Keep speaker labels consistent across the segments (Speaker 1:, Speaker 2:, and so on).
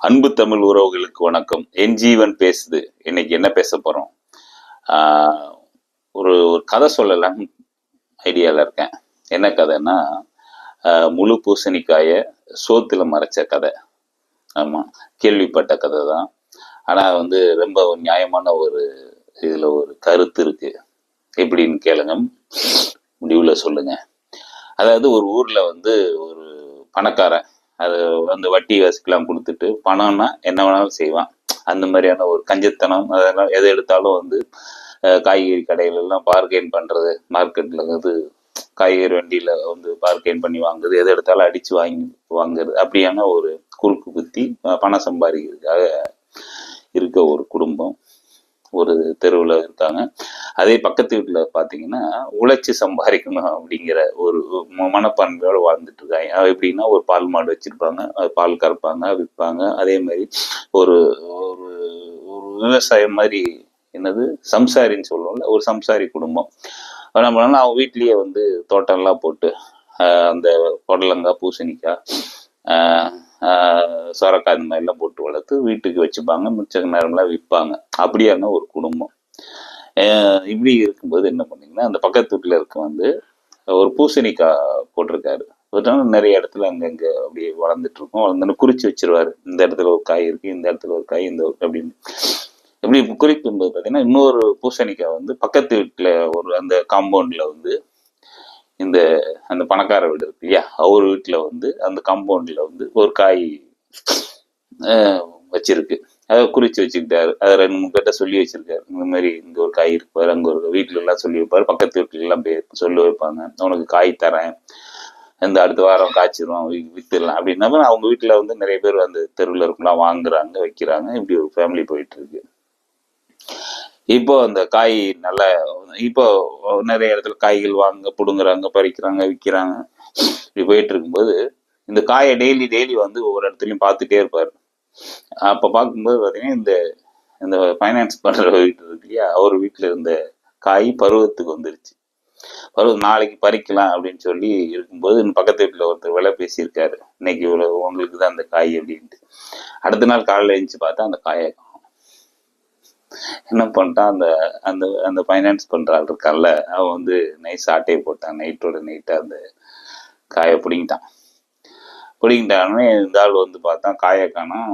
Speaker 1: அன்பு தமிழ் உறவுகளுக்கு வணக்கம். என் ஜீவன் பேசுது. இன்னைக்கு என்ன பேச போறோம்? ஒரு ஒரு கதை சொல்லலாம் ஐடியால இருக்கேன். என்ன கதைன்னா, முழு பூசணிக்காய சோத்துல மறைச்ச கதை. ஆமா, கேள்விப்பட்ட கதை தான். ஆனா ரொம்ப நியாயமான ஒரு இதுல ஒரு கருத்து இருக்கு. எப்படின்னு கேளுங்க, முடிவுல சொல்லுங்க. அதாவது ஒரு ஊர்ல ஒரு பணக்காரன் அது வட்டி வசதிலாம் கொடுத்துட்டு பணம்னா என்ன வேணாலும் செய்வான். அந்த மாதிரியான ஒரு கஞ்சத்தனம், அதெல்லாம் எதை எடுத்தாலும் காய்கறி கடையில எல்லாம் பார்கெயின் பண்றது, மார்க்கெட்ல காய்கறி வண்டியில பார்கெயின் பண்ணி வாங்குறது, எதை எடுத்தாலும் அடிச்சு வாங்குறது, அப்படியான ஒரு குறுக்கு புத்தி பணம் சம்பாதிக்கிறதுக்காக இருக்க ஒரு குடும்பம் ஒரு தெருவில் இருக்காங்க. அதே பக்கத்து வீட்டில் பார்த்தீங்கன்னா உழைச்சி சம்பாதிக்கணும் அப்படிங்கிற ஒரு மனப்பான்மையோடு வாழ்ந்துட்டு இருக்காங்க. எப்படின்னா ஒரு பால் மாடு வச்சிருப்பாங்க, பால் கறப்பாங்க, விற்பாங்க. அதே மாதிரி ஒரு ஒரு ஒரு விவசாயம் மாதிரி, என்னது சம்சாரின்னு சொல்லுவோம்ல, ஒரு சம்சாரி குடும்பம். என்ன பண்ணாலும் அவங்க வீட்லேயே தோட்டம்லாம் போட்டு அந்த புடலங்காய், பூசணிக்காய், சொரக்காய் இந்த மாதிரிலாம் போட்டு வளர்த்து வீட்டுக்கு வச்சுப்பாங்க. மிச்ச நேரம்லாம் விற்பாங்க. அப்படியான ஒரு குடும்பம். இப்படி இருக்கும்போது என்ன பண்ணீங்கன்னா, அந்த பக்கத்து வீட்டில் இருக்க ஒரு பூசணிக்காய் போட்டிருக்காரு. நிறைய இடத்துல அங்கங்க அப்படியே வளர்ந்துட்டு இருக்கும். வளர்ந்து குறிச்சு வச்சிருவாரு. இந்த இடத்துல ஒரு காய் இருக்கு, இந்த இடத்துல ஒரு காய், இந்த அப்படின்னு. இப்படி குறிக்கும்போது பார்த்தீங்கன்னா, இன்னொரு பூசணிக்காய் பக்கத்து வீட்டுல அந்த காம்பவுண்ட்ல இந்த அந்த பணக்கார வீடு இருக்கு இல்லையா, அவர் வீட்டுல அந்த காம்பவுண்ட்ல ஒரு காய் வச்சிருக்கு. அதை குறிச்சு வச்சுக்கிட்டாரு. அதை 2-3 பேர்ட்ட சொல்லி வச்சிருக்காரு. இந்த மாதிரி இங்க ஒரு காய் இருப்பாரு, அங்க ஒரு வீட்டுல எல்லாம் சொல்லி வைப்பாரு, பக்கத்து வீட்டுல எல்லாம் சொல்லி வைப்பாங்க. உனக்கு காய் தரேன், அடுத்த வாரம் காய்ச்சிரும், வித்துடலாம் அப்படின்னா அவங்க வீட்டுல நிறைய பேர் அந்த தெருவில் இருக்கலாம் வாங்குறாங்க, வைக்கிறாங்க. இப்படி ஒரு ஃபேமிலி போயிட்டு இருக்கு. இப்போ அந்த காய் நல்ல, இப்போ நிறைய இடத்துல காய்கள் வாங்க, புடுங்குறாங்க, பறிக்கிறாங்க, விற்கிறாங்க. இப்படி போயிட்டு இருக்கும்போது இந்த காயை டெய்லி ஒவ்வொரு இடத்துலையும் பார்த்துட்டே இருப்பாரு. அப்ப பார்க்கும்போது பார்த்தீங்கன்னா, இந்த ஃபைனான்ஸ் பண்ற வீட்டு இருக்கு இல்லையா, அவர் வீட்டுல இருந்த காய் பருவத்துக்கு வந்துருச்சு. பருவம் நாளைக்கு பறிக்கலாம் அப்படின்னு சொல்லி இருக்கும்போது பக்கத்து வீட்டுல ஒருத்தர் விலை பேசியிருக்காரு, இன்னைக்கு உங்களுக்கு தான் அந்த காய் அப்படின்ட்டு. அடுத்த நாள் காலையில எழுந்துச்சு பார்த்தா அந்த காயை என்ன பண்ணிட்டான், அந்த அந்த அந்த ஃபைனான்ஸ் பண்ற ஆள் இருக்கான்ல, அவன் நைஸ் ஆட்டையை போட்டான். நைட்டோட நைட்டா அந்த காயை பிடிங்கிட்டானே. இந்த ஆள் பார்த்தா காயை காணோம்.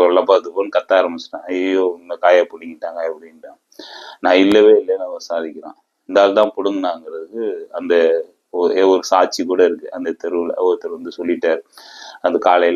Speaker 1: எல்லாம் பார்த்து போன்னு கத்த ஆரம்பிச்சிட்டான். ஐயோ, இந்த காயை பிடிங்கிட்டாங்க அப்படின்ட்டான். நான் இல்லவே இல்லைன்னு அவன் சாதிக்கிறான். இந்த ஆள் தான் பிடுங்கினாங்கிறதுக்கு அந்த ஒரு சாட்சி கூட இருக்கு. அந்த தெருவில் ஒருத்தர் சொல்லிட்டாரு. அந்த காலையில